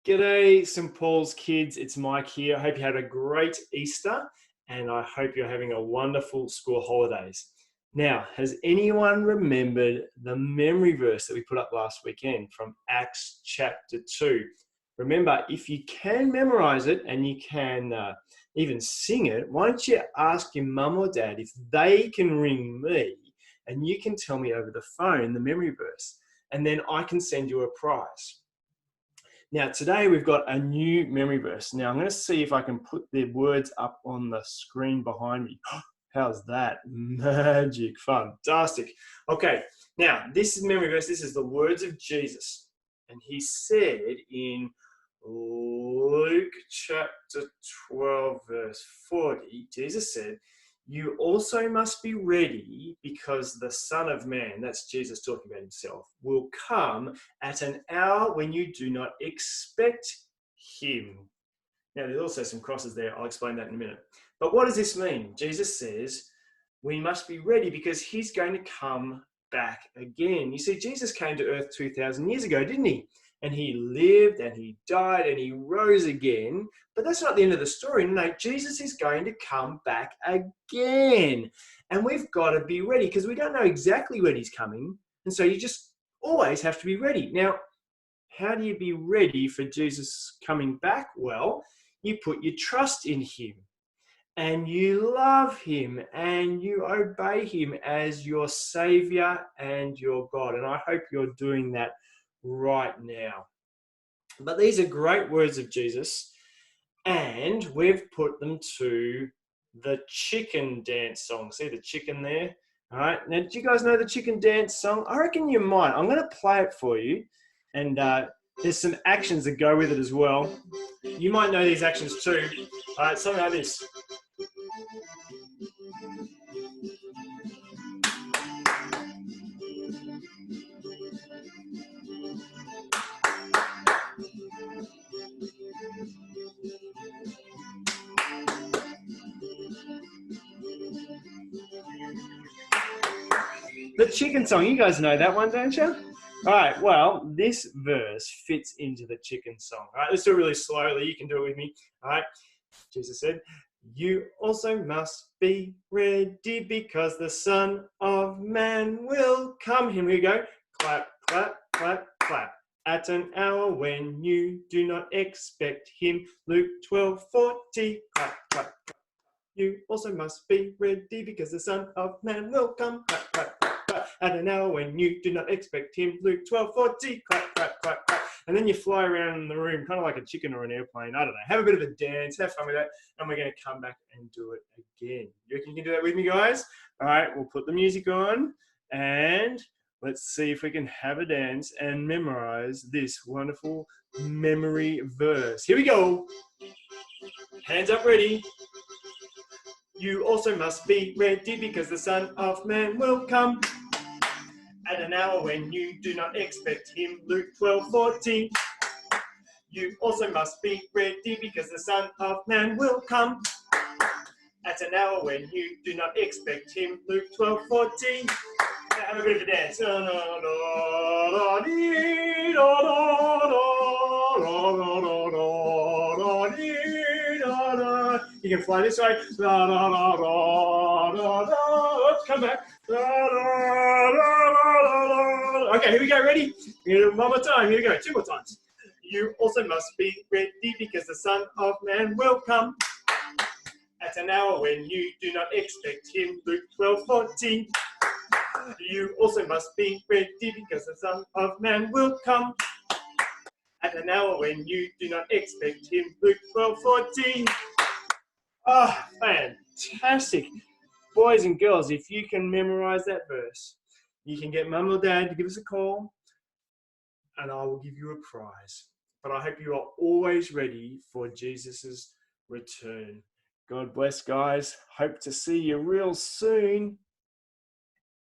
G'day, St. Paul's kids. It's Mike here. I hope you had a great Easter and I hope you're having a wonderful school holidays. Now, has anyone remembered the memory verse that we put up last weekend from Acts chapter 2? Remember, if you can memorize it and you can even sing it, why don't you ask your mum or dad if they can ring me and you can tell me over the phone the memory verse, and then I can send you a prize. Now, today we've got a new memory verse. Now, I'm going to see if I can put the words up on the screen behind me. How's that? Magic. Fantastic. Okay, now this is memory verse. This is the words of Jesus. And he said in Luke chapter 12, verse 40, Jesus said, "You also must be ready because the Son of Man," that's Jesus talking about himself, "will come at an hour when you do not expect him." Now, there's also some crosses there. I'll explain that in a minute. But what does this mean? Jesus says we must be ready because he's going to come back again. You see, Jesus came to earth 2,000 years ago, didn't he? And he lived and he died and he rose again. But that's not the end of the story. No, Jesus is going to come back again. And we've got to be ready because we don't know exactly when he's coming. And so you just always have to be ready. Now, how do you be ready for Jesus coming back? Well, you put your trust in him and you love him and you obey him as your Savior and your God. And I hope you're doing that right now. But these are great words of Jesus, and we've put them to the chicken dance song. See the chicken there? All right. Now, do you guys know the chicken dance song? I reckon you might. I'm going to play it for you, and there's some actions that go with it as well. You might know these actions too. All right, something like this. The chicken song, you guys know that one, don't you? All right, well, this verse fits into the chicken song. All right, let's do it really slowly. You can do it with me. All right, Jesus said, "You also must be ready because the Son of Man will come." Here we go. Clap, clap, clap, clap. "At an hour when you do not expect him." Luke 12:40. Clap, clap, clap. "You also must be ready because the Son of Man will come." Clap, clap, clap, clap. "At an hour when you do not expect him." Luke 12:40. Clap, clap, clap, clap. And then you fly around in the room, kind of like a chicken or an airplane. I don't know. Have a bit of a dance. Have fun with that. And we're going to come back and do it again. You reckon you can do that with me, guys? All right, we'll put the music on. And let's see if we can have a dance and memorize this wonderful memory verse. Here we go. Hands up, ready. "You also must be ready because the Son of Man will come at an hour when you do not expect him." Luke 12:40. "You also must be ready because the Son of Man will come at an hour when you do not expect him." Luke 12:40. Now have a bit of a dance. You can fly this way. Oops, come back. Okay, here we go. Ready? We're gonna do it one more time. Here we go. Two more times. "You also must be ready because the Son of Man will come at an hour when you do not expect him." Luke 12:40. "You also must be ready because the Son of Man will come at an hour when you do not expect him." Luke 12:40. Oh, fantastic. Boys and girls, if you can memorize that verse, you can get mum or dad to give us a call and I will give you a prize. But I hope you are always ready for Jesus' return. God bless, guys. Hope to see you real soon.